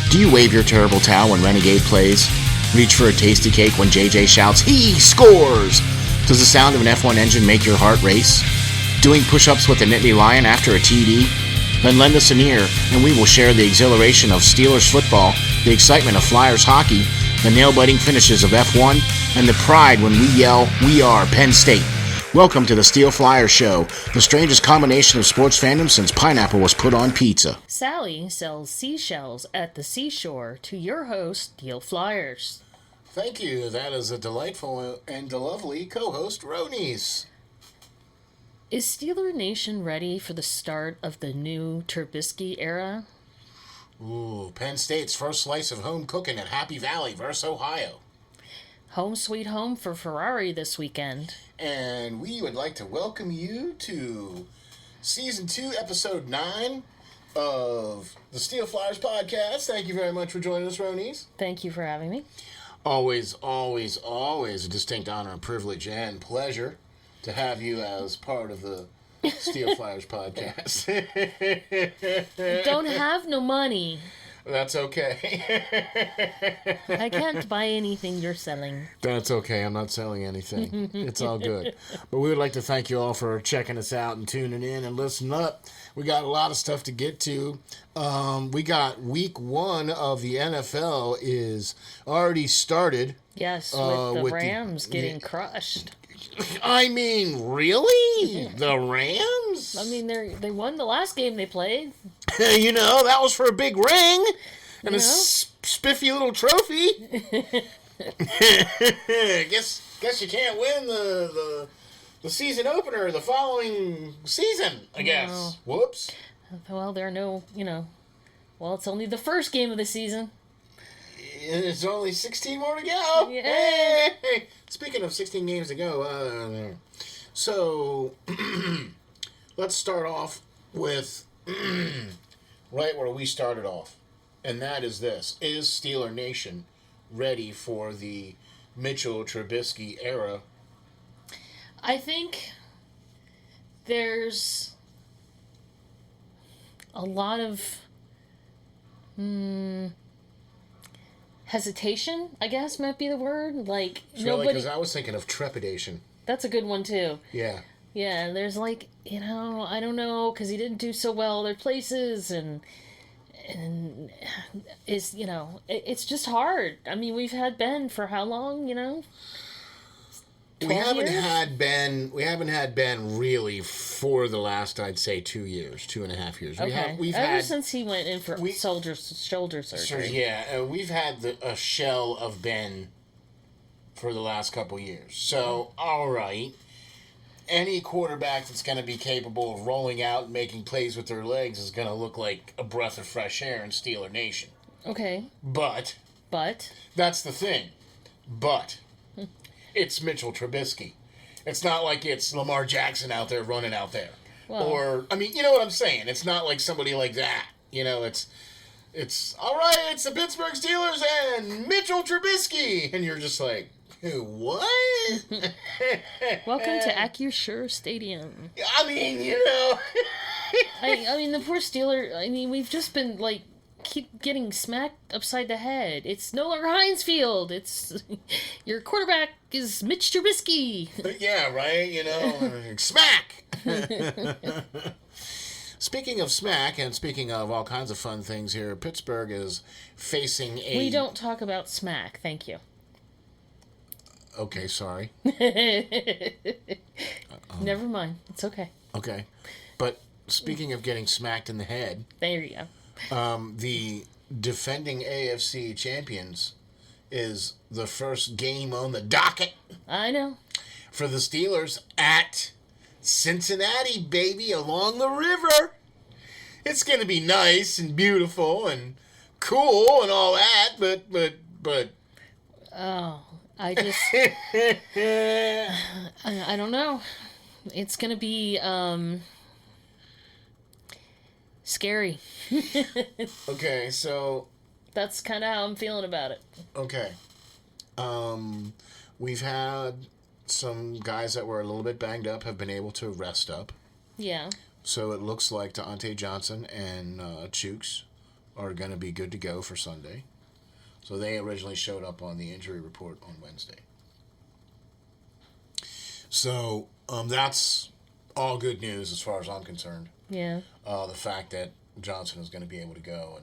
Do you wave your terrible towel when Renegade plays? Reach for a tasty cake when JJ shouts, "He scores!" Does the sound of an F1 engine make your heart race? Doing push-ups with the Nittany Lion after a TD? Then lend us an ear, and we will share the exhilaration of Steelers football, the excitement of Flyers hockey, the nail-biting finishes of F1, and the pride when we yell, "We are Penn State." Welcome to the SteelFlyers Show, the strangest combination of sports fandom since pineapple was put on pizza. Sally sells seashells at the seashore to your host, SteelFlyers. Thank you. That is a delightful and lovely co-host, Ronies. Is Steeler Nation ready for the start of the new Trubisky era? Ooh, Penn State's first slice of home cooking at Happy Valley versus Ohio. Home sweet home for Ferrari this weekend. And we would like to welcome you to Season 2, Episode 9 of the SteelFlyers Podcast. Thank you very much for joining us, Ronies. Thank you for having me. Always a distinct honor and privilege and pleasure to have you as part of the SteelFlyers Podcast. Don't have no money. That's okay. I can't buy anything you're selling. That's okay. I'm not selling anything. It's all good. But we would like to thank you all for checking us out and tuning in and listening up. We got a lot of stuff to get to. We got week 1 of the NFL is already started. Yes, with the Rams getting crushed. I mean, really? The Rams? I mean, they won the last game they played. You know, that was for a big ring and a spiffy little trophy. Guess you can't win the season opener the following season, I guess. No. Whoops. Well, there are no, well, it's only the first game of the season. And it's only 16 more to go. Yeah. Hey. Speaking of 16 games to go, so let's start off with right where we started off, and that is this. Is Steeler Nation ready for the Mitchell Trubisky era? I think there's a lot of hesitation, I guess might be the word. Like, nobody. Because I was thinking of trepidation. That's a good one too. Yeah. Yeah, there's I don't know, because he didn't do so well other places, and is it's just hard. I mean, we've had Ben for how long? We haven't years? had Ben really for the last, I'd say, 2 years, 2.5 years. Okay. We've Ever had since he went in for shoulder surgery. Yeah, we've had a shell of Ben for the last couple years. So, all right, any quarterback that's going to be capable of rolling out and making plays with their legs is going to look like a breath of fresh air in Steeler Nation. Okay. But that's the thing. But it's Mitchell Trubisky. It's not like it's Lamar Jackson out there running out there. Well, or, I mean, you know what I'm saying? It's not like somebody like that. It's all right, it's the Pittsburgh Steelers and Mitchell Trubisky. And you're just like, what? Welcome to Acrisure Stadium. I mean, I mean, the poor Steeler, we've just been, keep getting smacked upside the head. It's no longer Heinz Field. It's your quarterback is Mitch Trubisky. Yeah, right. Smack. Speaking of smack, and speaking of all kinds of fun things here, Pittsburgh is facing a. We don't talk about smack. Thank you. Okay, sorry. Never mind. It's okay. Okay, but speaking of getting smacked in the head, there you go. The defending AFC champions is the first game on the docket. I know. For the Steelers at Cincinnati, baby, along the river. It's going to be nice and beautiful and cool and all that, but. Oh, I just. I don't know. It's going to be, scary. Okay, so that's kind of how I'm feeling about it. Okay. We've had some guys that were a little bit banged up have been able to rest up. Yeah. So it looks like Dionte Johnson and Chuks are going to be good to go for Sunday. So they originally showed up on the injury report on Wednesday. So that's all good news as far as I'm concerned. Yeah. The fact that Johnson is going to be able to go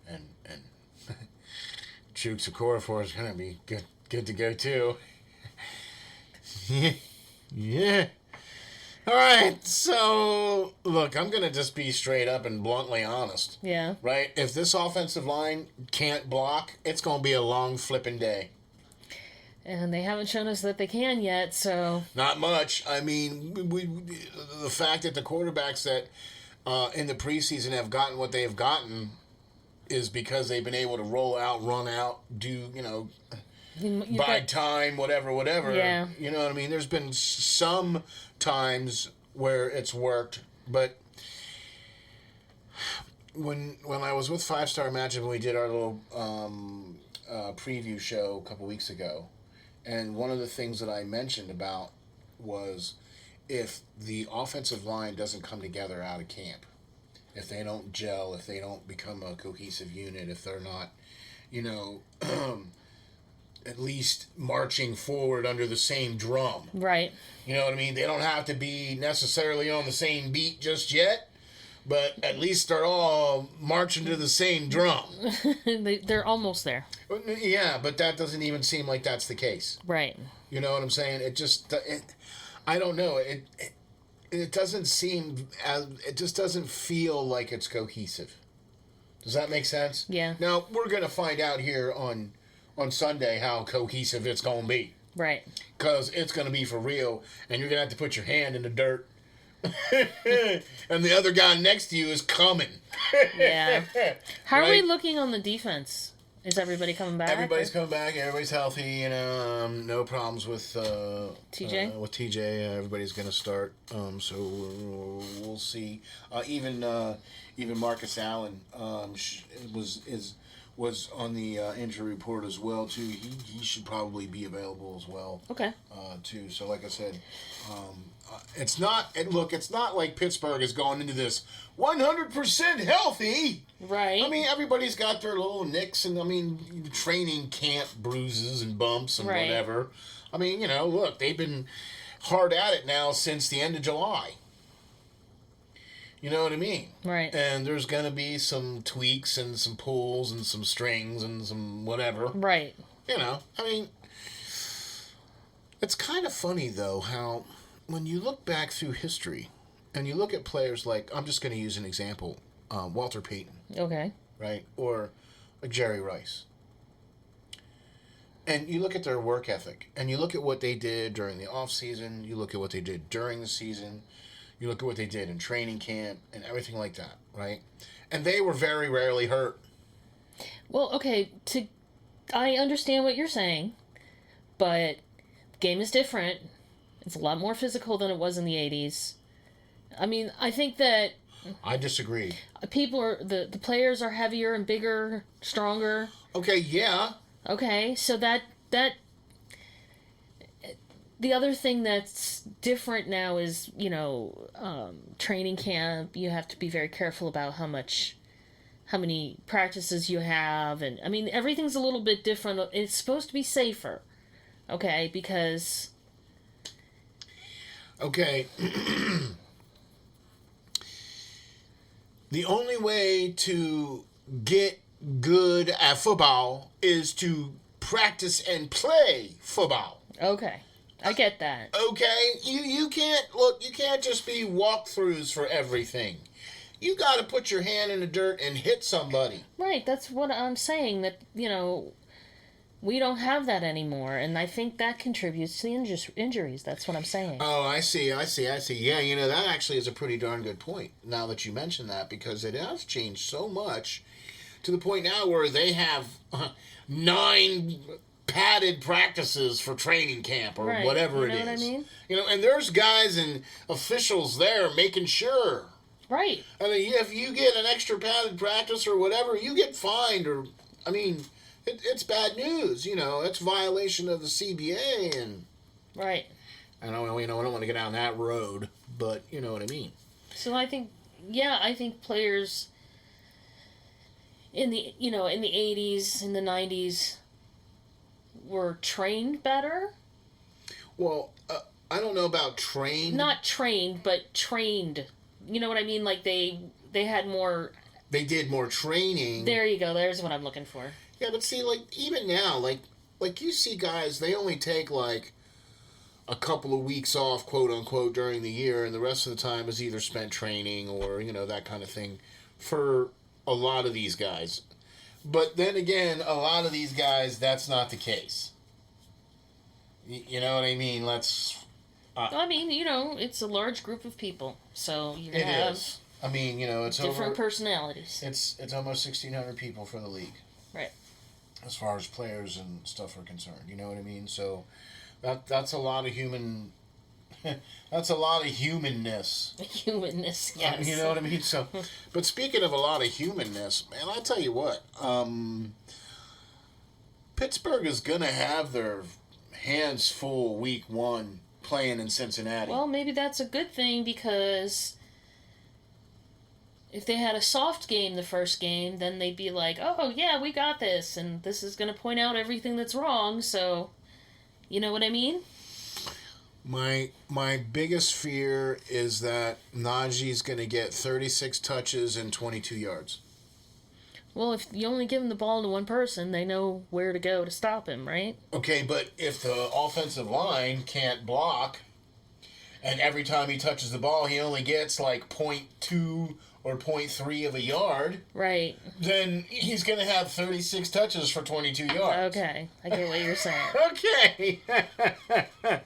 and Chuks, of course, is going to be good to go too. Yeah. All right, so, look, I'm going to just be straight up and bluntly honest. Yeah. Right? If this offensive line can't block, it's going to be a long flipping day. And they haven't shown us that they can yet, so... Not much. I mean, the fact that the quarterbacks that in the preseason have gotten what they have gotten is because they've been able to roll out, run out, do, bide time, whatever. Yeah. You know what I mean? There's been some times where it's worked, but when I was with 5 Star Matchup and we did our little preview show a couple weeks ago, and one of the things that I mentioned about was if the offensive line doesn't come together out of camp, if they don't gel, if they don't become a cohesive unit, if they're not, at least marching forward under the same drum. Right. You know what I mean? They don't have to be necessarily on the same beat just yet, but at least they're all marching to the same drum. They're almost there. Yeah, but that doesn't even seem like that's the case. Right. You know what I'm saying? I don't know. It doesn't seem it just doesn't feel like it's cohesive. Does that make sense? Yeah. Now, we're going to find out here on Sunday how cohesive it's going to be. Right. Because it's going to be for real, and you're going to have to put your hand in the dirt. And the other guy next to you is coming. Yeah. How right? are we looking on the defense? Is everybody coming back? Everybody's coming back. Everybody's healthy. No problems with TJ. With TJ, everybody's going to start. So we'll see. Even Marcus Allen was on the injury report as well too. He should probably be available as well. Okay. Too. So like I said, it's not. Look, it's not like Pittsburgh is going into this 100% healthy. Right. I mean, everybody's got their little nicks and training camp bruises and bumps and whatever. I mean, look, they've been hard at it now since the end of July. You know what I mean? Right. And there's going to be some tweaks and some pulls and some strings and some whatever. Right. I mean, it's kind of funny, though, how when you look back through history and you look at players like, I'm just going to use an example, Walter Payton. Okay. Right? Or like Jerry Rice. And you look at their work ethic, and you look at what they did during the off season, you look at what they did during the season, you look at what they did in training camp and everything like that, right? And they were very rarely hurt. Well, okay, I understand what you're saying, but the game is different. It's a lot more physical than it was in the 80s. I mean, I think that... I disagree. The players are heavier and bigger, stronger. Okay, yeah. Okay, so that the other thing that's different now is, training camp. You have to be very careful about how many practices you have, and I mean everything's a little bit different. It's supposed to be safer, okay? Because okay. The only way to get good at football is to practice and play football. Okay. I get that. Okay? You can't just be walkthroughs for everything. You got to put your hand in the dirt and hit somebody. Right, that's what I'm saying, that, we don't have that anymore, and I think that contributes to the injuries. That's what I'm saying. Oh, I see. Yeah, that actually is a pretty darn good point, now that you mention that, because it has changed so much to the point now where they have 9 padded practices for training camp or whatever it is. You know what I mean? And there's guys and officials there making sure. Right. I mean, if you get an extra padded practice or whatever, you get fined or, I mean... It's bad news, It's violation of the CBA and... Right. I don't want to get down that road, but you know what I mean. So I think players... in the 80s, in the 90s, were trained better. Well, I don't know about trained. Not trained, but trained. You know what I mean? Like they had more. They did more training. There you go. There's what I'm looking for. Yeah, but see, like even now, like you see guys, they only take like a couple of weeks off, quote unquote, during the year, and the rest of the time is either spent training or that kind of thing for a lot of these guys. But then again, a lot of these guys, that's not the case. You know what I mean? It's a large group of people, so you're gonna have. Is. I mean, it's different personalities. It's almost 1,600 people for the league. Right. As far as players and stuff are concerned, you know what I mean? So that's a lot of human. That's a lot of humanness. Humanness, yes. You know what I mean? So, but speaking of a lot of humanness, man, I tell you what, Pittsburgh is gonna have their hands full week 1 playing in Cincinnati. Well, maybe that's a good thing, because if they had a soft game the first game, then they'd be like, oh, yeah, we got this, and this is going to point out everything that's wrong, so, you know what I mean? My biggest fear is that Najee's going to get 36 touches and 22 yards. Well, if you only give him the ball to one person, they know where to go to stop him, right? Okay, but if the offensive line can't block, and every time he touches the ball he only gets like 0.2 or 0.3 of a yard, right, then he's going to have 36 touches for 22 yards. Okay, I get what you're saying. Okay. And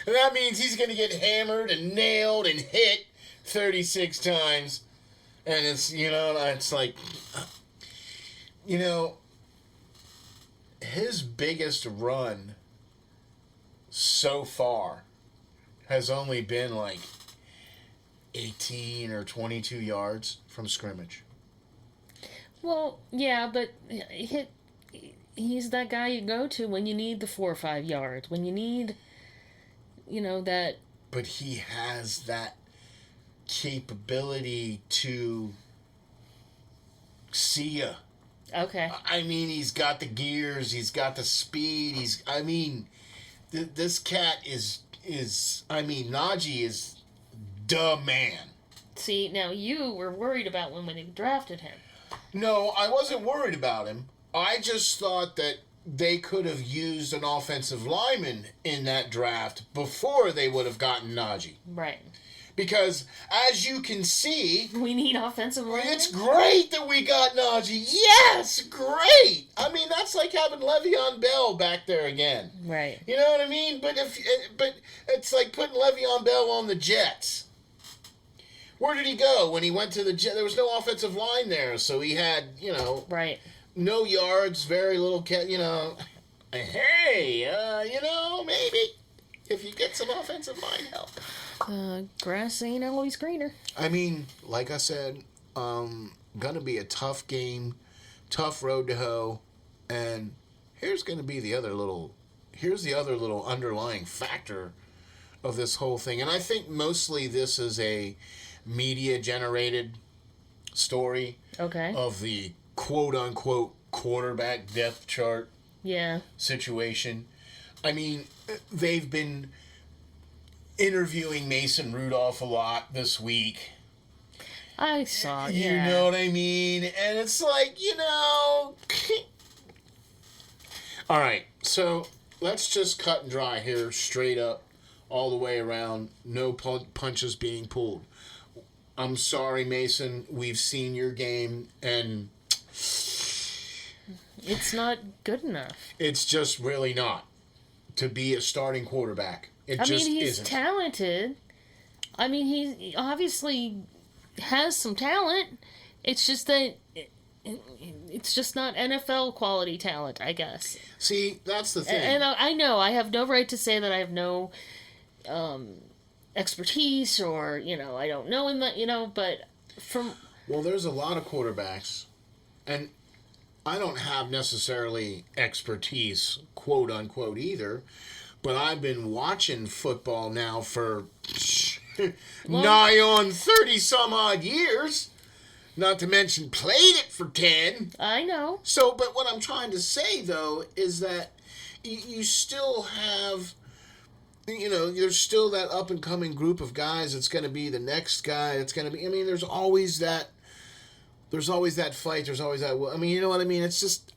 that means he's going to get hammered and nailed and hit 36 times. And it's, it's like, his biggest run so far has only been like 18 or 22 yards from scrimmage. Well, yeah, but he's that guy you go to when you need the 4 or 5 yards, when you need, that. But he has that capability to see ya. Okay. I mean, he's got the gears, he's got the speed, this cat is Najee is the man. See, now you were worried about when they drafted him. No, I wasn't worried about him. I just thought that they could have used an offensive lineman in that draft before they would have gotten Najee. Right. Because, as you can see... We need offensive linemen? It's great that we got Najee. Yes, great! I mean, that's like having Le'Veon Bell back there again. Right. You know what I mean? But it's like putting Le'Veon Bell on the Jets. Where did he go when he went to the Jets? There was no offensive line there, so he had, Right. No yards, very little, hey, maybe if you get some offensive line help. Grass ain't always greener. I mean, like I said, gonna be a tough game, tough road to hoe, and here's the other little underlying factor of this whole thing, and I think mostly this is a media-generated story. Okay. Of the quote-unquote quarterback depth chart. Yeah. Situation. I mean, they've been interviewing Mason Rudolph a lot this week. I saw, yeah. You know what I mean? And it's like, All right, so let's just cut and dry here, straight up, all the way around. No punches being pulled. I'm sorry, Mason. We've seen your game, and... It's not good enough. It's just really not to be a starting quarterback. He's talented. I mean, he obviously has some talent. It's just that it's just not NFL quality talent, I guess. See, that's the thing. And I know I have no right to say that I have no expertise or, I don't know him, but from... Well, there's a lot of quarterbacks, and I don't have necessarily expertise, quote unquote, either, but I've been watching football now for nigh on 30 some odd years. Not to mention played it for 10. I know. So, but what I'm trying to say, though, is that you still have, there's still that up-and-coming group of guys that's going to be the next guy. It's going to be, there's always that fight. There's always that, you know what I mean? It's just,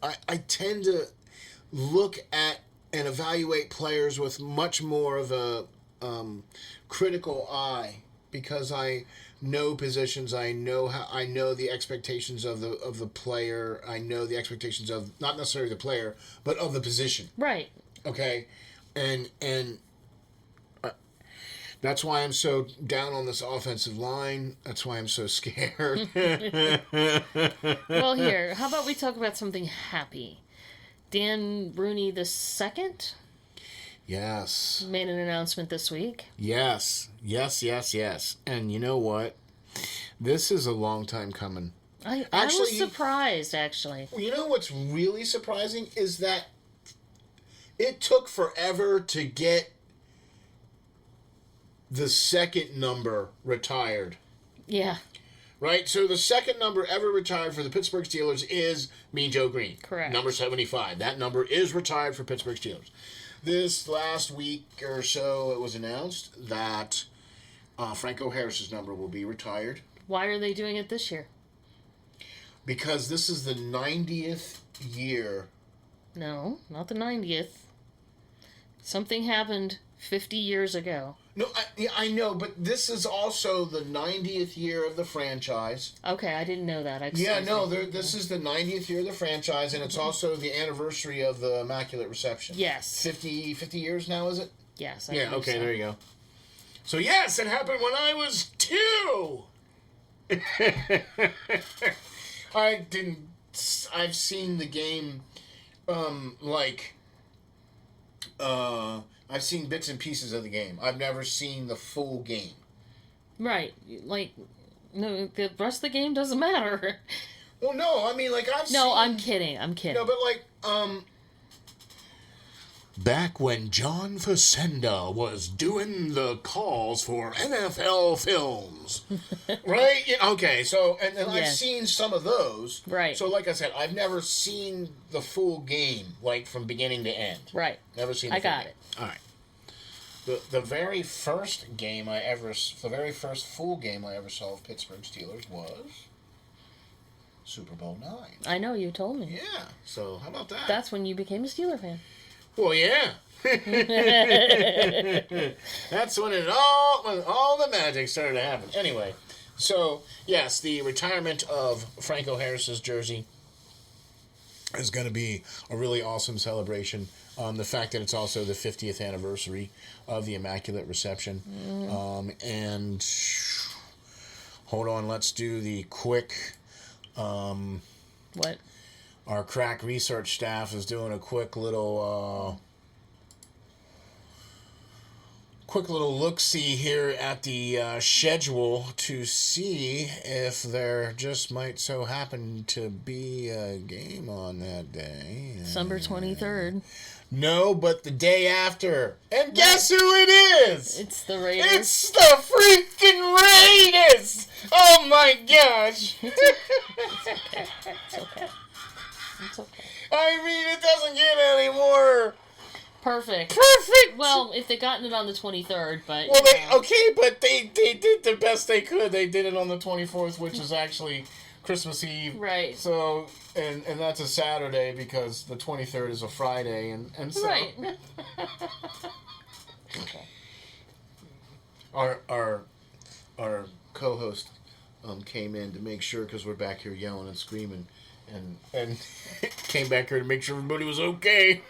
I tend to look at and evaluate players with much more of a critical eye, because I know positions. I know the expectations of the player. I know the expectations of not necessarily the player, but of the position. Right. Okay, and that's why I'm so down on this offensive line. That's why I'm so scared. Well, here, how about we talk about something happy? Dan Rooney II? Yes. Made an announcement this week. Yes. And you know what? This is a long time coming. I was surprised, actually. You know what's really surprising is that it took forever to get the second number retired. Yeah. Right? So the second number ever retired for the Pittsburgh Steelers is Mean Joe Green. Correct. Number 75. That number is retired for Pittsburgh Steelers. This last week or so, it was announced that Franco Harris's number will be retired. Why are they doing it this year? Because this is the 90th year. No, not the 90th. Something happened 50 years ago. No, I know, but this is also the 90th year of the franchise. Okay, I didn't know that. This is the 90th year of the franchise, and it's also the anniversary of the Immaculate Reception. Yes. 50 years now, is it? Yes. Okay, there you go. So, yes, it happened when I was 2! I've seen the game, I've seen bits and pieces of the game. I've never seen the full game. Right. No, the rest of the game doesn't matter. Well, no, I've seen... No, I'm kidding. No, but, back when John Facenda was doing the calls for NFL films. Right? Okay, so, and yes. I've seen some of those. Right. So, like I said, I've never seen the full game, from beginning to end. Right. Never seen the full game. I got it. All right. The very first full game I ever saw of Pittsburgh Steelers was Super Bowl IX. I know, you told me. Yeah, so how about that? That's when you became a Steeler fan. Well, yeah. That's when all the magic started to happen. Anyway, so, yes, the retirement of Franco Harris's jersey is going to be a really awesome celebration. The fact that it's also the 50th anniversary of the Immaculate Reception. And hold on, let's do the quick... what? Our crack research staff is doing a quick little look-see here at the schedule to see if there just might so happen to be a game on that day. December 23rd. No, but the day after. And guess who it is? It's the Raiders. It's the freaking Raiders! Oh my gosh! It's okay. I mean, it doesn't get any more... Perfect. Well, if they'd gotten it on the 23rd, but... Well, but they did the best they could. They did it on the 24th, which is actually Christmas Eve. Right. So, and that's a Saturday because the 23rd is a Friday, and so... Right. Okay. Our co-host came in to make sure, because we're back here yelling and screaming, and came back here to make sure everybody was okay.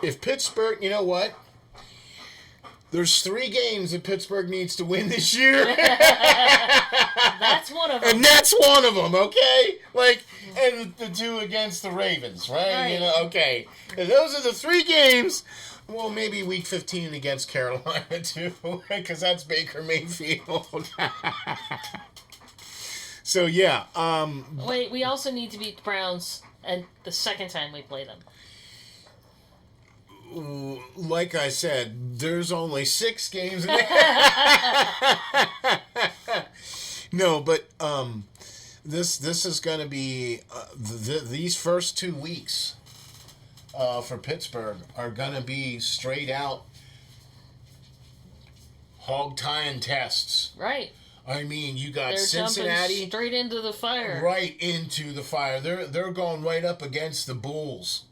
If Pittsburgh, you know what? There's 3 games that Pittsburgh needs to win this year. That's one of them. And that's one of them, okay? And the 2 against the Ravens, right? Okay. And those are the 3 games. Well, maybe week 15 against Carolina, too, because that's Baker Mayfield. So, yeah. Wait, we also need to beat the Browns and the second time we play them. Like I said, there's only 6 games. No, but this is going to be these first 2 weeks for Pittsburgh are going to be straight out hog tying tests. Right. I mean, you got They're Cincinnati jumping straight into the fire. Right into the fire. They're going right up against the Bulls.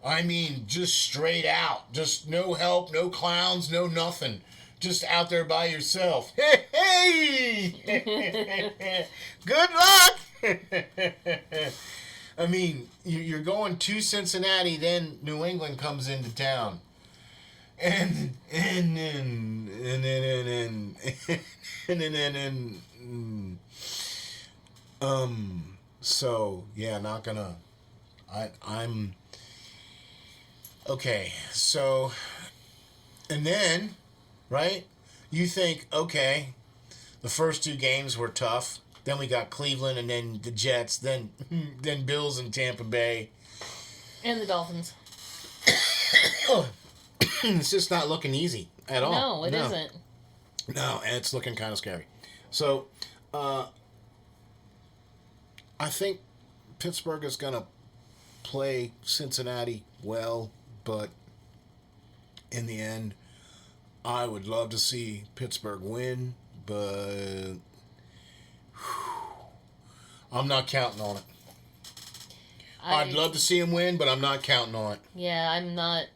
I mean, just straight out. Just no help, no clowns, no nothing. Just out there by yourself. Hey! Good luck! I mean, you're going to Cincinnati, then New England comes into town. And so yeah, not gonna I'm okay, so and then right, you think, okay, the first 2 games were tough, then we got Cleveland and then the Jets, then Bills and Tampa Bay and the Dolphins. It's just not looking easy at all. No, it isn't. No, and it's looking kind of scary. So, I think Pittsburgh is going to play Cincinnati well, but in the end, I would love to see Pittsburgh win, but I'm not counting on it. I'd love to see him win, but I'm not counting on it. Yeah, I'm not.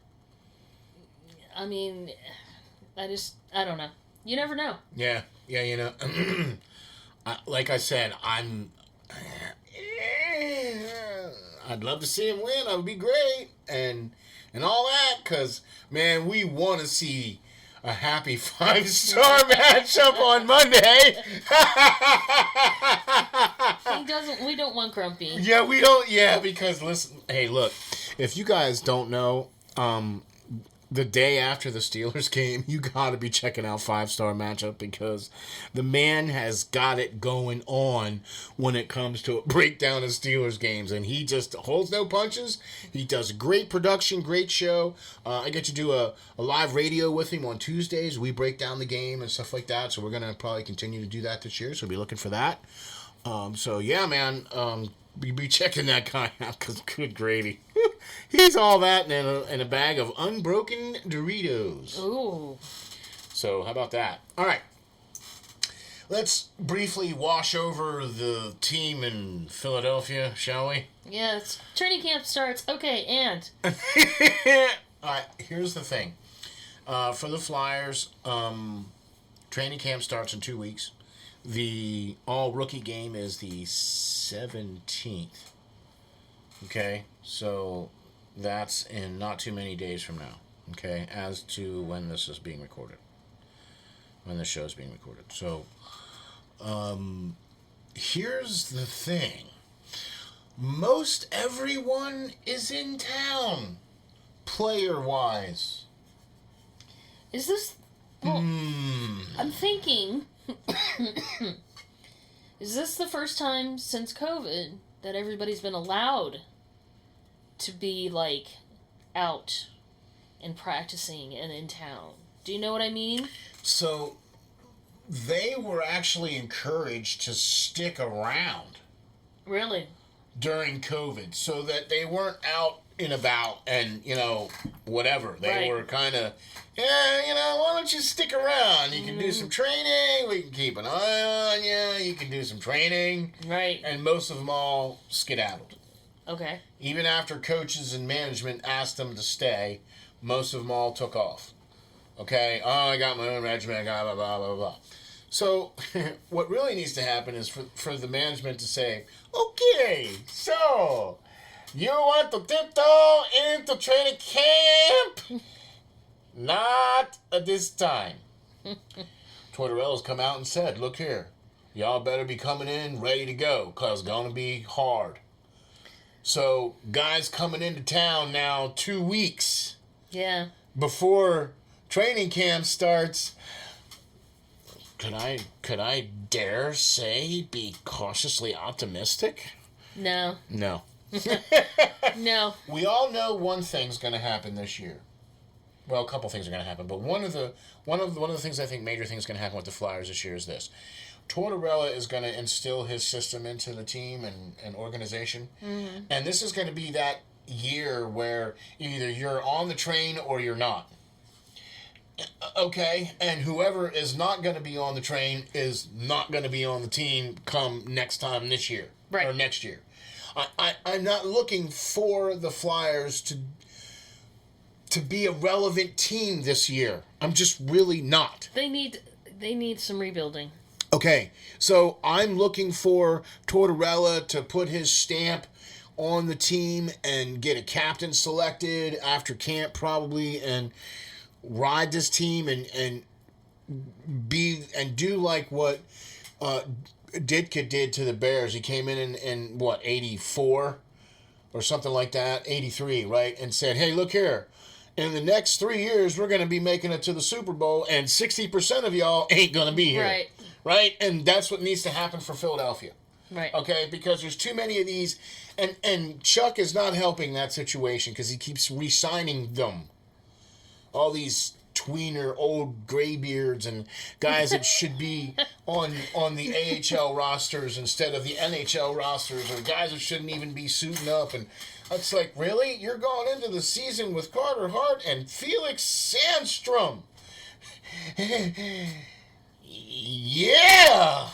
I mean, I don't know. You never know. Yeah, you know. Like I said, I'd love to see him win. That would be great. And all that, because, man, we want to see a happy 5-star matchup on Monday. We don't want grumpy. Yeah, we don't. Yeah, because, listen, hey, look, if you guys don't know, the day after the Steelers game, you got to be checking out 5-star matchup, because the man has got it going on when it comes to a breakdown of Steelers games, and he just holds no punches. He does great production, great show. I get to do a live radio with him on Tuesdays. We break down the game and stuff like that, so we're going to probably continue to do that this year, so be looking for that. So, yeah, man, be checking that guy out, because good gravy. He's all that in a bag of unbroken Doritos. Ooh. So, how about that? All right. Let's briefly wash over the team in Philadelphia, shall we? Yes. Training camp starts. Okay, and? All right, here's the thing. For the Flyers, training camp starts in 2 weeks. The all-rookie game is the 17th. Okay, so that's in not too many days from now, okay, as to when this is being recorded, when the show is being recorded. So, here's the thing. Most everyone is in town, player-wise. Is this... Well, I'm thinking... Is this the first time since COVID that everybody's been allowed to be, like, out and practicing and in town? Do you know what I mean? So, they were actually encouraged to stick around. Really? During COVID, so that they weren't out and about and, whatever. They were kind of, why don't you stick around? You can do some training. We can keep an eye on you. You can do some training. Right. And most of them all skedaddled. Okay. Even after coaches and management asked them to stay, most of them all took off. Okay? Oh, I got my own regiment. I got blah, blah, blah, blah. So, what really needs to happen is for the management to say, okay, so, you want to tiptoe into training camp? Not at this time. Tortorella's come out and said, look here, y'all better be coming in ready to go, because it's going to be hard. So, guys coming into town now 2 weeks. Yeah. Before training camp starts... Could I dare say be cautiously optimistic? No. No. No. We all know one thing's going to happen this year. Well, a couple things are going to happen, but one of the things I think major things going to happen with the Flyers this year is this: Tortorella is going to instill his system into the team and organization. Mm-hmm. And this is going to be that year where either you're on the train or you're not. Okay? And whoever is not going to be on the train is not going to be on the team come next time this year. Right. Or next year. I'm not looking for the Flyers to be a relevant team this year. I'm just really not. They need some rebuilding. Okay, so I'm looking for Tortorella to put his stamp on the team and get a captain selected after camp probably and ride this team and do like what Ditka did to the Bears. He came in what, 84 or something like that, 83, right? And said, hey, look here. In the next 3 years, we're going to be making it to the Super Bowl, and 60% of y'all ain't going to be here. Right. Right? And that's what needs to happen for Philadelphia. Right. Okay? Because there's too many of these. And Chuck is not helping that situation because he keeps re-signing them. All these tweener old graybeards and guys that should be on the AHL rosters instead of the NHL rosters, or guys that shouldn't even be suiting up. And it's like, really? You're going into the season with Carter Hart and Felix Sandstrom. Yeah!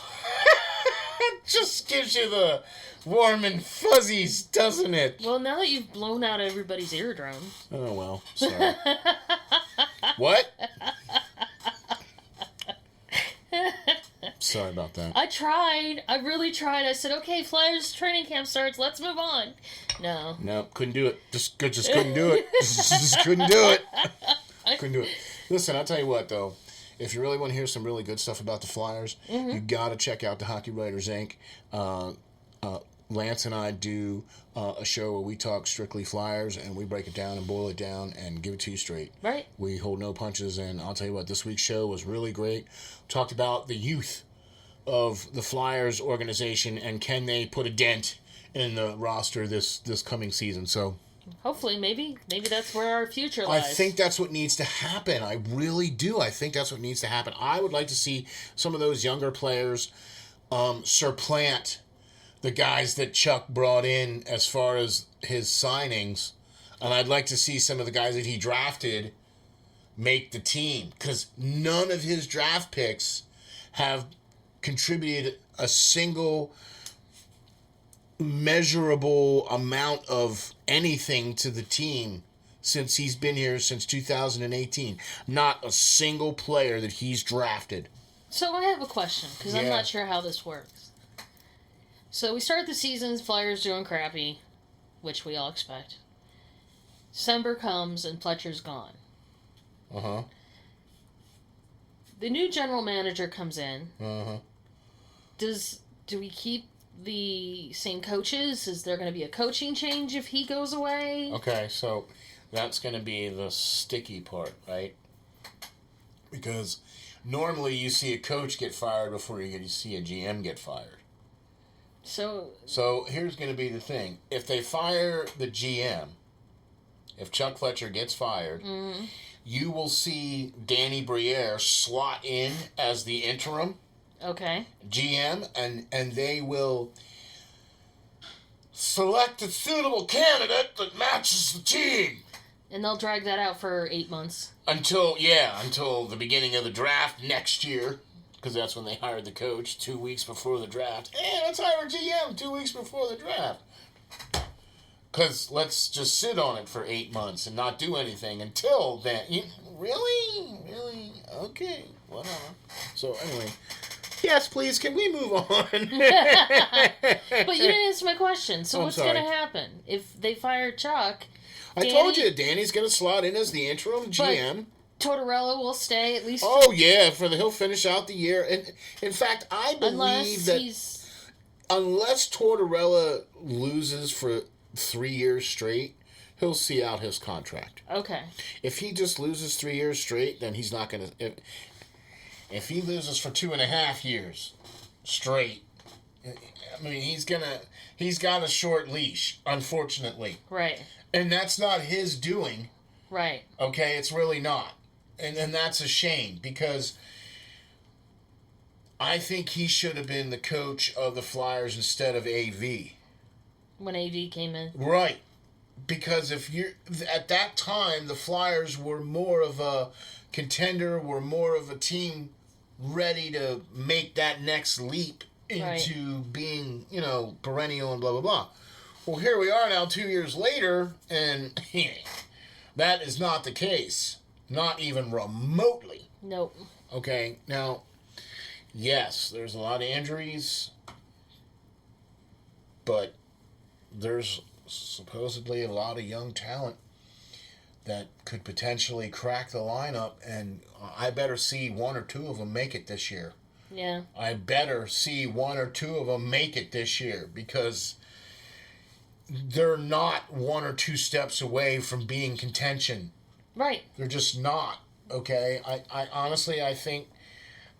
It just gives you the warm and fuzzies, doesn't it? Well, now that you've blown out everybody's eardrums. Oh, well, sorry. What? Sorry about that. I tried. I really tried. I said, okay, Flyers training camp starts. Let's move on. No. No, couldn't do it. Just couldn't do it. Just couldn't do it. Couldn't do it. Listen, I'll tell you what, though. If you really want to hear some really good stuff about the Flyers, you got to check out the Hockey Writers Inc. Lance and I do a show where we talk strictly Flyers, and we break it down and boil it down and give it to you straight. Right. We hold no punches, and I'll tell you what, this week's show was really great. Talked about the youth of the Flyers organization and can they put a dent in the roster this coming season. So hopefully, maybe that's where our future lies. I think that's what needs to happen. I really do. I think that's what needs to happen. I would like to see some of those younger players supplant the guys that Chuck brought in as far as his signings. And I'd like to see some of the guys that he drafted make the team. Because none of his draft picks have contributed a single measurable amount of anything to the team since he's been here since 2018. Not a single player that he's drafted. So I have a question, because I'm not sure how this works. So we start the season, Flyers doing crappy, which we all expect. December comes and Fletcher's gone. Uh-huh. The new general manager comes in. Uh-huh. Do we keep the same coaches? Is there going to be a coaching change if he goes away? Okay, so that's going to be the sticky part, right? Because normally you see a coach get fired before you see a GM get fired. So here's going to be the thing. If they fire the GM, if Chuck Fletcher gets fired, you will see Danny Briere slot in as the interim GM, and they will select a suitable candidate that matches the team. And they'll drag that out for 8 months. Until the beginning of the draft next year. Because that's when they hired the coach 2 weeks before the draft. Hey, let's hire a GM 2 weeks before the draft. Because let's just sit on it for 8 months and not do anything until then. Really? Okay, whatever. So anyway, yes, please, can we move on? But you didn't answer my question. So what's going to happen if they fire Chuck? I told you, Danny's going to slot in as the interim GM. Tortorella will stay at least. He'll finish out the year. And in fact, I believe unless Tortorella loses for 3 years straight, he'll see out his contract. Okay. If he just loses 3 years straight, then he's not going to. If he loses for 2.5 years straight, I mean, he's got a short leash, unfortunately. Right. And that's not his doing. Right. Okay, it's really not. And that's a shame because I think he should have been the coach of the Flyers instead of AV. When AV came in. Right. Because if you're at that time, the Flyers were more of a contender, were more of a team ready to make that next leap into being, perennial and blah, blah, blah. Well, here we are now 2 years later, and that is not the case. Not even remotely. Nope. Okay, now, yes, there's a lot of injuries, but there's supposedly a lot of young talent that could potentially crack the lineup, and I better see one or two of them make it this year. Yeah. I better see one or two of them make it this year, because they're not one or two steps away from being contention. Right. They're just not, okay? I honestly, I think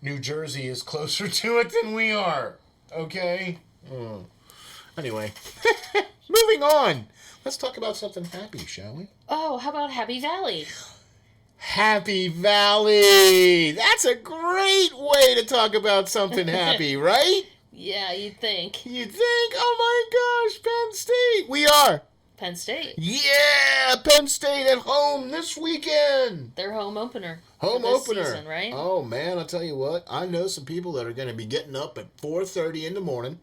New Jersey is closer to it than we are, okay? Anyway, moving on. Let's talk about something happy, shall we? Oh, how about Happy Valley? Happy Valley! That's a great way to talk about something happy, right? Yeah, you'd think. You'd think, oh my gosh, Penn State! We are! Penn State. Yeah! Penn State at home this weekend! Their home opener. Home opener. Season, right? Oh man, I'll tell you what, I know some people that are going to be getting up at 4:30 in the morning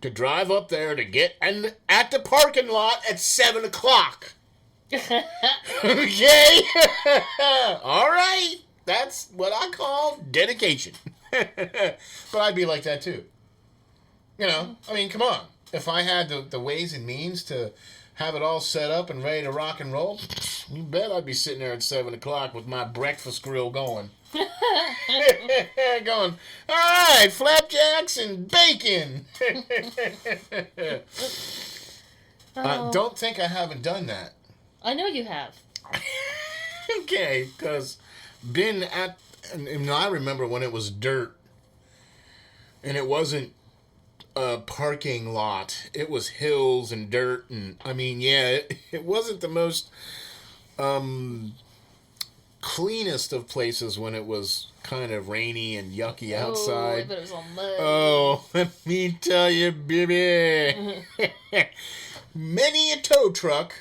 to drive up there to get at the parking lot at 7 o'clock. Okay? All right. That's what I call dedication. But I'd be like that too. I mean, come on. If I had the ways and means to have it all set up and ready to rock and roll, you bet I'd be sitting there at 7 o'clock with my breakfast grill going. Going, all right, flapjacks and bacon. Don't think I haven't done that. I know you have. Okay, because been at, and I remember when it was dirt, and it wasn't a parking lot. It was hills and dirt, and I mean, yeah, it wasn't the most cleanest of places when it was kind of rainy and yucky outside. Oh, but it was all mud. Oh, let me tell you, baby. Many a tow truck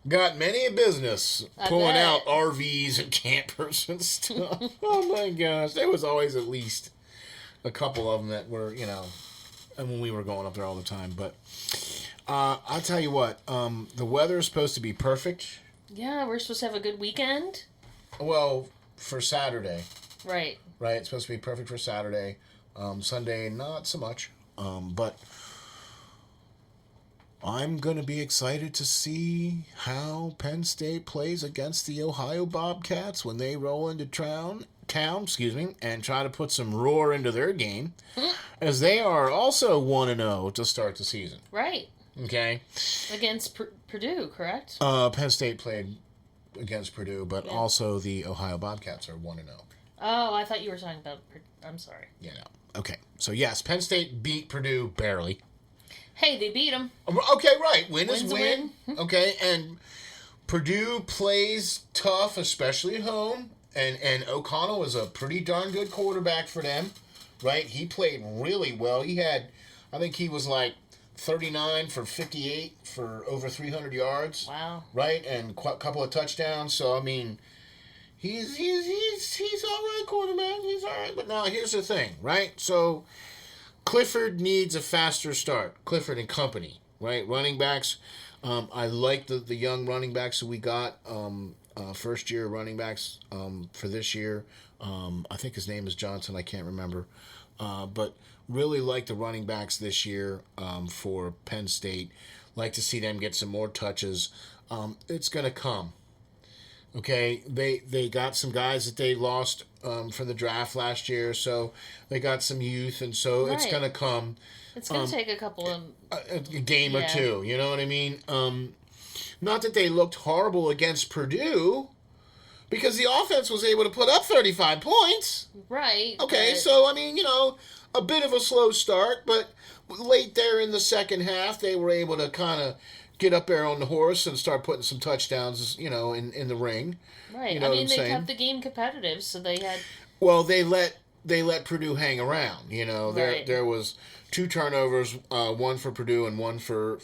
got many a business pulling out RVs and campers and stuff. Oh my gosh. There was always at least a couple of them that were, and when we were going up there all the time. But I'll tell you what, the weather is supposed to be perfect. Yeah, we're supposed to have a good weekend. Well, for Saturday. Right. Right, it's supposed to be perfect for Saturday. Sunday, not so much. But I'm going to be excited to see how Penn State plays against the Ohio Bobcats when they roll into town, and try to put some roar into their game, as they are also 1-0 to start the season. Right. Okay. Against Purdue, correct? Penn State played against Purdue, but also the Ohio Bobcats are 1-0. Oh, I thought you were talking about I'm sorry. Yeah, no. Okay. So, yes, Penn State beat Purdue barely. Hey, they beat them. Okay, right. Win is Win's a win. Okay, and Purdue plays tough, especially at home. And O'Connell is a pretty darn good quarterback for them, right? He played really well. I think he was like 39 for 58 for over 300 yards. Wow. Right, and a couple of touchdowns. So I mean, he's all right, quarterback. He's all right. But now here's the thing, right? So Clifford needs a faster start. Clifford and company, right? Running backs. I like the young running backs that we got. First year running backs for this year. I think his name is Johnson. I can't remember. But really like the running backs this year for Penn State. Like to see them get some more touches. It's going to come. Okay, they got some guys that they lost from the draft last year, so they got some youth, and so it's going to come. It's going to take a couple of... A game or two, you know what I mean? Not that they looked horrible against Purdue, because the offense was able to put up 35 points. Right. Okay, so, I mean, a bit of a slow start, but late there in the second half, they were able to kind of get up there on the horse and start putting some touchdowns, in the ring. Right. You know I mean, they kept the game competitive, so they had... Well, they let they let Purdue hang around. There was 2 turnovers, one for Purdue and one for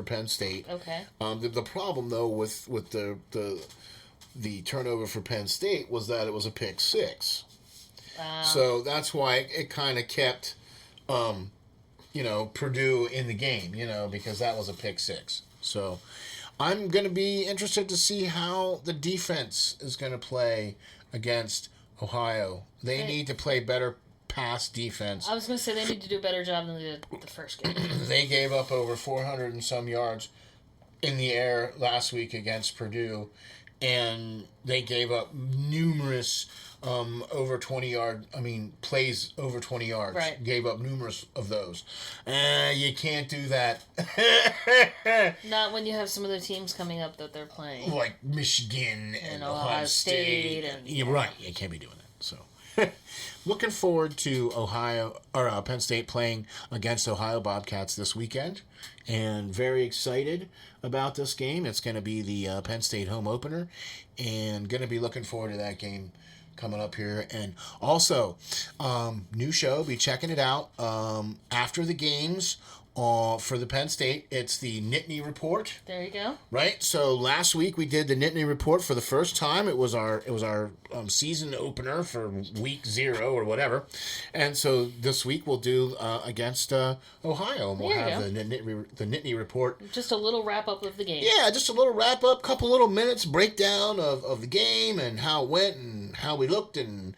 Penn State. Okay. The problem though with the turnover for Penn State was that it was a pick 6. So that's why it kind of kept, Purdue in the game, because that was a pick 6. So I'm going to be interested to see how the defense is going to play against Ohio. They need to play better pass defense. I was going to say they need to do a better job than they did the first game. They gave up over 400 and some yards in the air last week against Purdue, and they gave up numerous over 20-yard, plays over 20 yards. Right. Gave up numerous of those. You can't do that. Not when you have some of the teams coming up that they're playing. Like Michigan and Ohio State. You're right. You can't be doing that. So, looking forward to Penn State playing against Ohio Bobcats this weekend. And very excited about this game. It's going to be the Penn State home opener. And going to be looking forward to that game coming up here. And also, new show, be checking it out after the games for the Penn State. It's the Nittany Report. There you go. Right? So last week we did the Nittany Report for the first time. It was our season opener for week 0 or whatever. And so this week we'll do against Ohio. And we'll have the Nittany Report. Just a little wrap-up of the game. Yeah, just a little wrap-up, couple little minutes, breakdown of the game and how it went and how we looked and...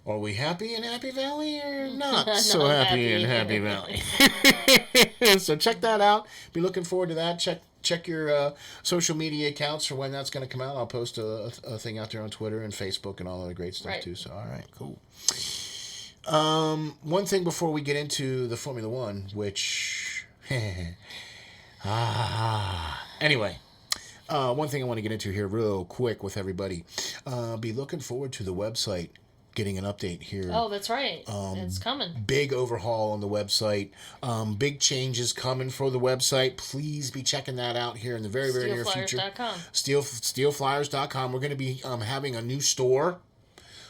Are we happy in Happy Valley or not so happy in Happy Valley? So check that out. Be looking forward to that. Check your social media accounts for when that's going to come out. I'll post a thing out there on Twitter and Facebook and all that great stuff too. So, all right, cool. One thing before we get into the Formula One, which... Anyway... one thing I want to get into here real quick with everybody. Be looking forward to the website getting an update here. Oh, that's right. It's coming. Big overhaul on the website. Big changes coming for the website. Please be checking that out here in the very, very near future. SteelFlyers.com. We're going to be having a new store.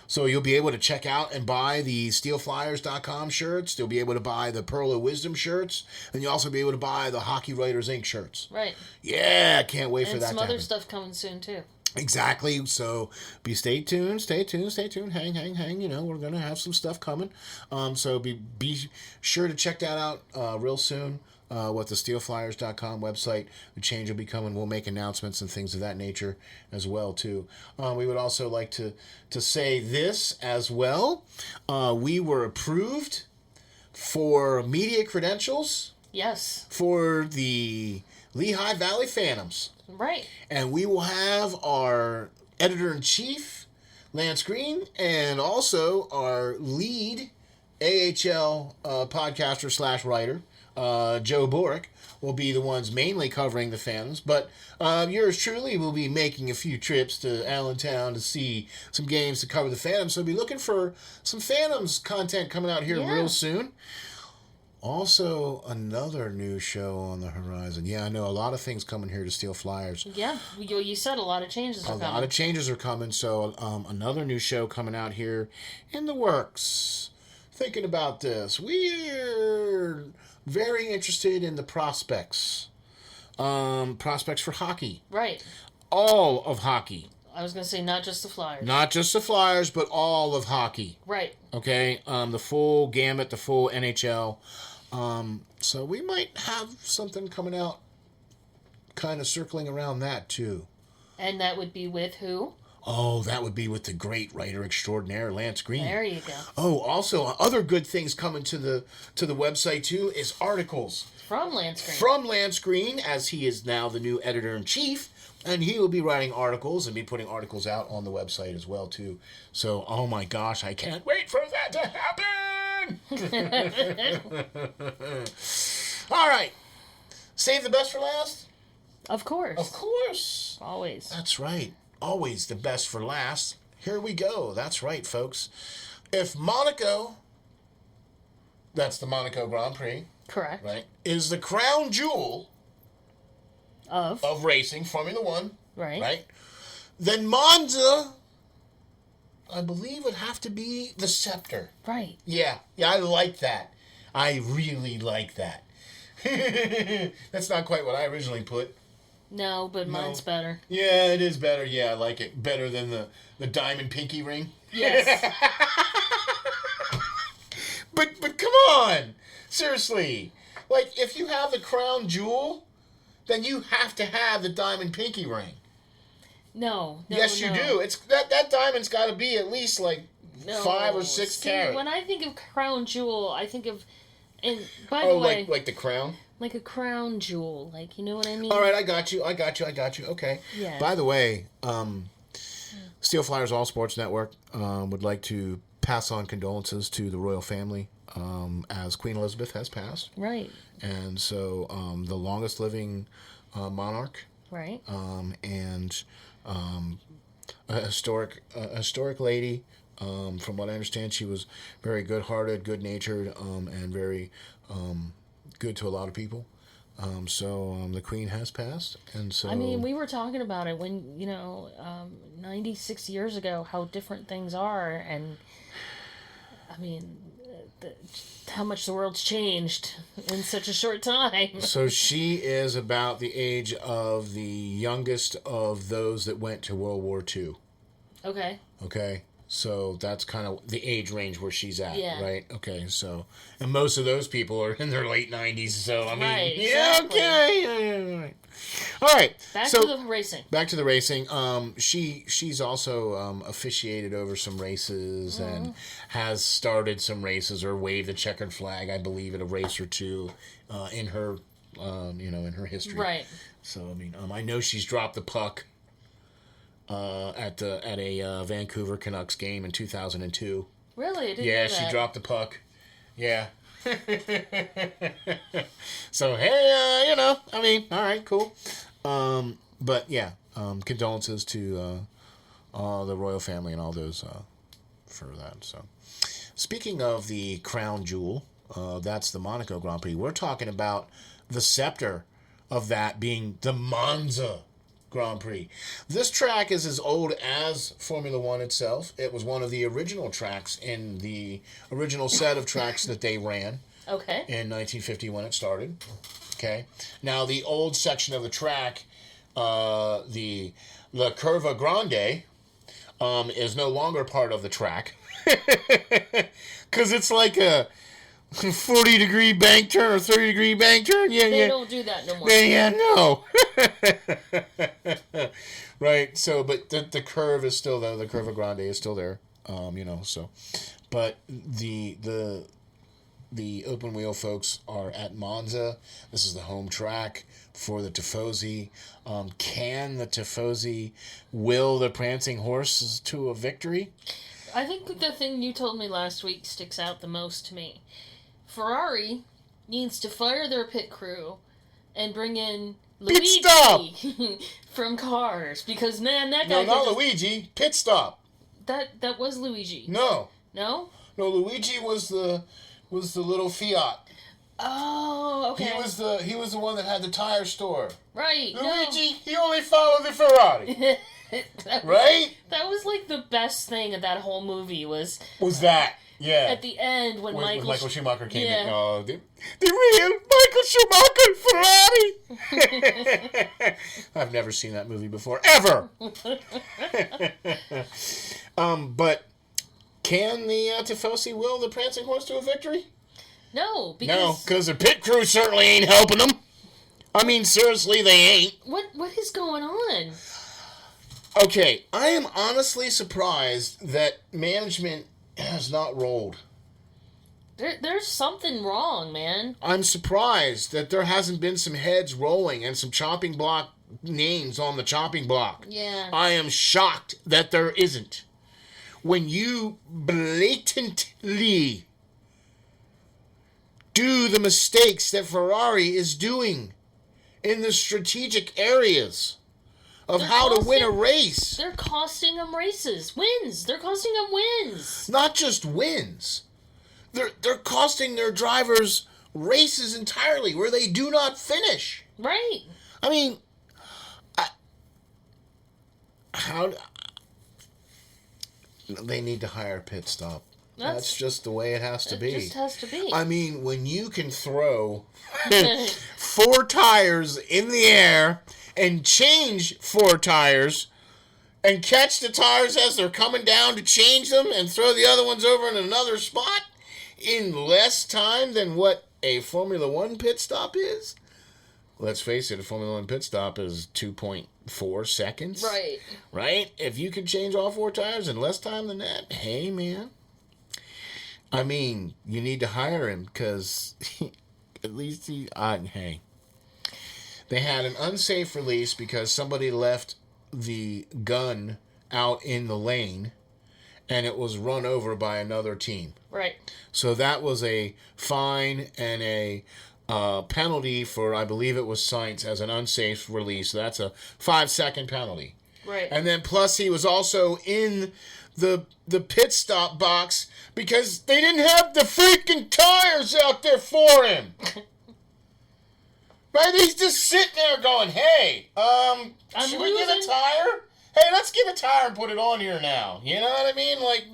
So you'll be able to check out and buy the SteelFlyers.com shirts. You'll be able to buy the Pearl of Wisdom shirts. And you'll also be able to buy the Hockey Writers Inc. shirts. Right. Yeah, can't wait for that to happen. And some other stuff coming soon, too. Exactly. So stay tuned. Hang. We're going to have some stuff coming. So be sure to check that out real soon with the SteelFlyers.com website. The change will be coming. We'll make announcements and things of that nature as well, too. We would also like to say this as well. We were approved for media credentials. Yes. For the Lehigh Valley Phantoms. Right. And we will have our editor-in-chief, Lance Green, and also our lead AHL podcaster / writer, Joe Borick, will be the ones mainly covering the Phantoms. But yours truly will be making a few trips to Allentown to see some games to cover the Phantoms. So be looking for some Phantoms content coming out here real soon. Also, another new show on the horizon. Yeah, I know a lot of things coming here to Steel Flyers. Yeah, you said a lot of changes are coming. A lot of changes are coming, so another new show coming out here in the works. Thinking about this. We're very interested in the prospects. Prospects for hockey. Right. All of hockey. I was going to say not just the Flyers. Not just the Flyers, but all of hockey. Right. Okay? The full gamut, the full NHL. So we might have something coming out kind of circling around that, too. And that would be with who? Oh, that would be with the great writer extraordinaire, Lance Green. There you go. Oh, also, other good things coming to the website, too, is articles. From Lance Green. From Lance Green, as he is now the new editor-in-chief. And he will be writing articles and be putting articles out on the website as well, too. So, oh my gosh, I can't wait for that to happen! All right. Save the best for last? Of course. Of course. Always. That's right. Always the best for last. Here we go. That's right, folks. If Monaco, that's the Monaco Grand Prix. Correct. Right. Is the crown jewel of racing, Formula One. Right. Right. Then Monza, I believe would have to be the Scepter. Right. Yeah, I like that. I really like that. That's not quite what I originally put. No, but mine's better. Yeah, it is better. Yeah, I like it better than the diamond pinky ring. Yes. But come on, seriously. Like, if you have the crown jewel, then you have to have the diamond pinky ring. No. Yes, you do. It's that diamond's got to be at least like 5 or 6 carat. When I think of crown jewel, I think of, and by the way, like the crown. Like a crown jewel, like, you know what I mean? All right, I got you. Okay. Yeah. By the way, SteelFlyers All Sports Network would like to pass on condolences to the royal family as Queen Elizabeth has passed. Right. And so the longest living monarch. Right. And a historic lady. From what I understand, she was very good-hearted, good-natured, and very good to a lot of people. So the Queen has passed, and so... I mean, we were talking about it when, 96 years ago, how different things are, and, I mean, how much the world's changed in such a short time. So she is about the age of the youngest of those that went to World War II. Okay? So that's kind of the age range where she's at, right? Okay, so... And most of those people are in their late 90s, so, I mean... Right, yeah, exactly. Okay. All right. Back to the racing. Back to the racing. She's also officiated over some races and has started some races or waved the checkered flag, I believe, at a race or two in her, in her history. Right. So, I mean, I know she's dropped the puck at a Vancouver Canucks game in 2002. Really? I didn't Yeah, know that. she dropped the puck. Yeah. So, hey, I mean, all right, cool. But, yeah, condolences to the royal family and all those for that. So, speaking of the crown jewel, that's the Monaco Grand Prix. We're talking about the scepter of that being the Monza Grand Prix. This track is as old as Formula One itself. It was one of the original tracks in the original set of tracks that they ran. Okay. In 1950 when it started. Okay. Now the old section of the track, the La Curva Grande, is no longer part of the track. Because it's like a 40-degree bank turn or 30-degree bank turn. Yeah, They don't do that no more. Yeah, no. Right. So, but the curve is still there. The Curva Grande is still there. So, but the open wheel folks are at Monza. This is the home track for the Tifosi. Can the Tifosi will the Prancing Horse to a victory? I think the thing you told me last week sticks out the most to me. Ferrari needs to fire their pit crew and bring in Luigi from Cars because man, that guy. No, not Luigi. Pit stop. That was Luigi. No. No. No, Luigi was the little Fiat. Oh, okay. He was the one that had the tire store. Right. Luigi, he only followed the Ferrari. Right? That was like the best thing of that whole movie was that. Yeah. At the end when Michael Schumacher came in. Yeah. Oh, the real Michael Schumacher Ferrari. I've never seen that movie before. Ever. But can the Tifosi will the Prancing Horse to a victory? No, because the pit crew certainly ain't helping them. I mean, seriously, they ain't. What is going on? Okay, I am honestly surprised that management has not rolled. There's something wrong, man. I'm surprised that there hasn't been some heads rolling and some chopping block names on the chopping block. Yeah. I am shocked that there isn't. When you blatantly do the mistakes that Ferrari is doing in the strategic areas of how to win a race. They're costing them races. Wins. They're costing them wins. Not just wins. They're costing their drivers races entirely where they do not finish. Right. I mean, They need to hire a pit stop. That's just the way it has to be. It just has to be. I mean, when you can throw 4 tires in the air and change 4 tires and catch the tires as they're coming down to change them and throw the other ones over in another spot in less time than what a Formula One pit stop is. Let's face it, a Formula One pit stop is 2.4 seconds. Right. Right? If you can change all 4 tires in less time than that, hey, man. I mean, you need to hire him because at least hey. They had an unsafe release because somebody left the gun out in the lane and it was run over by another team. Right. So that was a fine and a penalty for, I believe it was Sainz as an unsafe release. So that's a 5-second penalty. Right. And then plus he was also in the pit stop box because they didn't have the freaking tires out there for him. Right? He's just sitting there going, hey, should we get a tire? Hey, let's get a tire and put it on here now. You know what I mean? Like,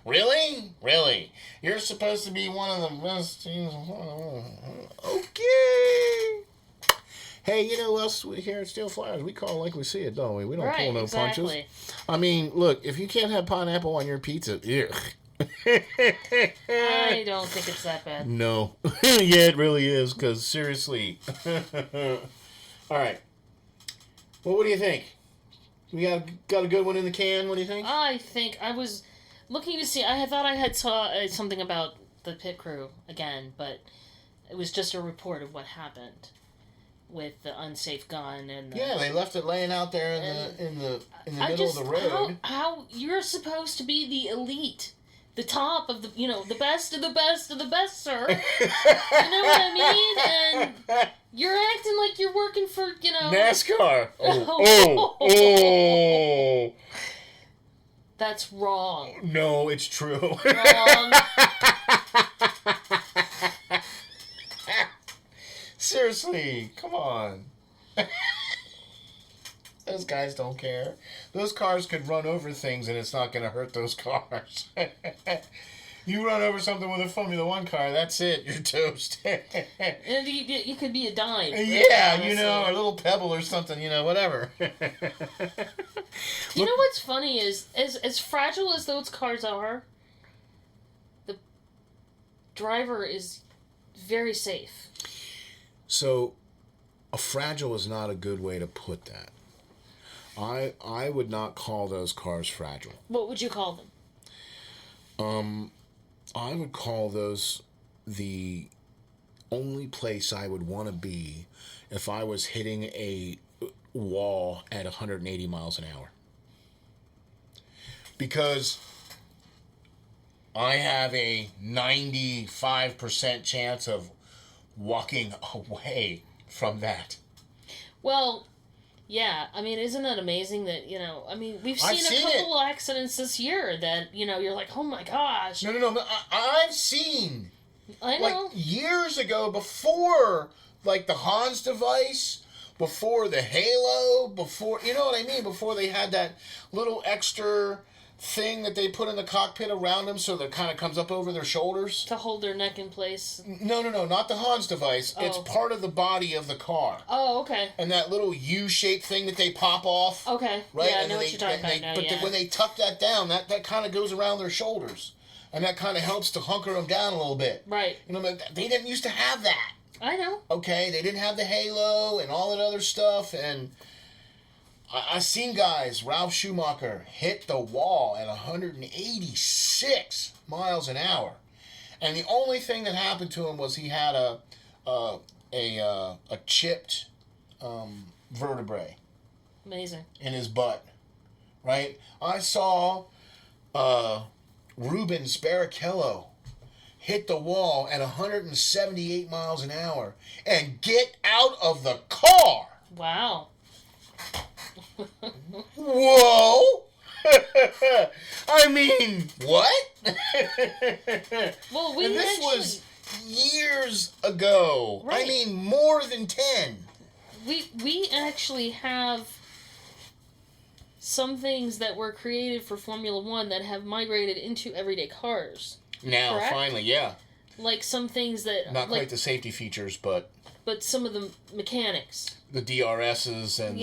really? Really? You're supposed to be one of the best teams. Okay. Hey, you know us here at SteelFlyers, we call it like we see it, don't we? We don't pull no punches. I mean, look, if you can't have pineapple on your pizza, ugh. I don't think it's that bad. No. Yeah, it really is, because seriously. All right. Well, what do you think? We got a good one in the can? What do you think? I think I was looking to see. I thought I had saw something about the pit crew again, but it was just a report of what happened with the unsafe gun and they left it laying out there in the middle of the road. How you're supposed to be the elite, the top of the the best of the best of the best, sir. You know what I mean? And you're acting like you're working for NASCAR. Oh. That's wrong. No, it's true. Wrong. Seriously, come on. Those guys don't care. Those cars could run over things and it's not going to hurt those cars. You run over something with a Formula One car, that's it. You're toast. And you could be a dime. Yeah, a little pebble or something, whatever. You know what's funny is, as fragile as those cars are, the driver is very safe. So, a fragile is not a good way to put that. I would not call those cars fragile. What would you call them? I would call those the only place I would want to be if I was hitting a wall at 180 miles an hour. Because I have a 95% chance of walking away from that. Well, yeah. I mean, isn't that amazing that, we've seen a couple accidents this year that, you're like, oh my gosh. No. I've seen. I know. Like, years ago, before, like, the Hans device, before the Halo, before, you know what I mean? Before they had that little extra thing that they put in the cockpit around them so that it kind of comes up over their shoulders. To hold their neck in place? No, not the Hans device. Oh. It's part of the body of the car. Oh, okay. And that little U-shaped thing that they pop off. Okay. Right? Yeah, I know what you're talking about now, But when they tuck that down, that kind of goes around their shoulders. And that kind of helps to hunker them down a little bit. Right. They didn't used to have that. I know. Okay, they didn't have the Halo and all that other stuff, and I seen guys, Ralph Schumacher, hit the wall at 186 miles an hour. And the only thing that happened to him was he had a chipped vertebrae. Amazing. In his butt. Right? I saw Rubens Barrichello hit the wall at 178 miles an hour and get out of the car. Wow. Whoa! I mean, what? Well, this was years ago. Right. I mean, more than 10. We actually have some things that were created for Formula One that have migrated into everyday cars. Now, correct? finally, yeah. Like some things that... Not quite the safety features, but... But some of the mechanics. The DRSs and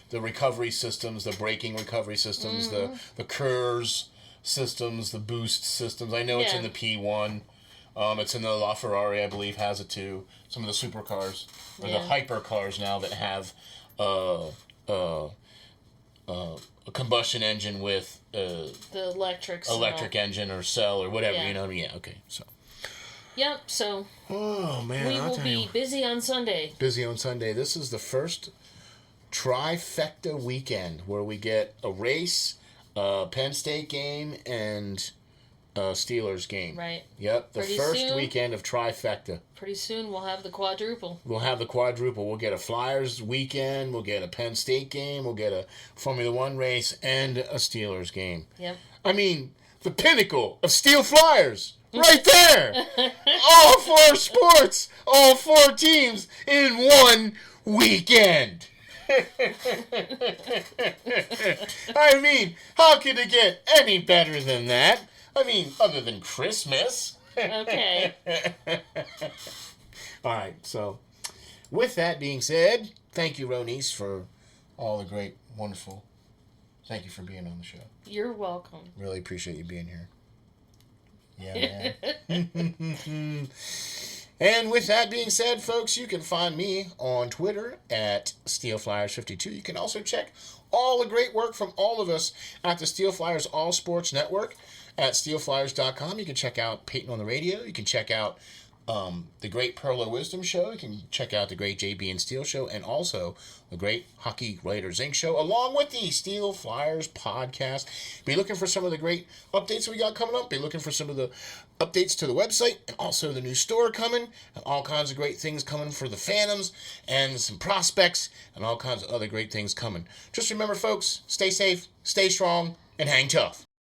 the recovery systems, the braking recovery systems, the KERS systems, the boost systems. I know it's in the P1. It's in the LaFerrari, I believe, has it too. Some of the supercars, or the hypercars now that have a combustion engine with the electric engine or cell or whatever. You know what I mean? Yeah. Okay. So. Yep. So. Oh man, we will be busy on Sunday. Busy on Sunday. This is the first trifecta weekend where we get a race, a Penn State game, and Steelers game. Right. Yep. The first weekend of trifecta. Pretty soon we'll have the quadruple. We'll get a Flyers weekend. We'll get a Penn State game. We'll get a Formula One race and a Steelers game. Yep. I mean, the pinnacle of SteelFlyers. Right there! All 4 sports, all 4 teams in one weekend. I mean, how could it get any better than that? I mean, other than Christmas. Okay. All right, so with that being said, thank you, Ronice, for all the great, wonderful. Thank you for being on the show. You're welcome. Really appreciate you being here. Yeah, man. And with that being said, folks, you can find me on Twitter at SteelFlyers52. You can also check all the great work from all of us at the SteelFlyers All Sports Network at SteelFlyers.com. You can check out Peyton on the Radio. You can check out the great Pearl of Wisdom show. You can check out the great JB and Steel show, and also the great Hockey Writers Inc. show, along with the SteelFlyers podcast. Be looking for some of the great updates we got coming up. Be looking for some of the updates to the website, and also the new store coming, and all kinds of great things coming for the Phantoms, and some prospects, and all kinds of other great things coming. Just remember, folks, stay safe, stay strong, and hang tough.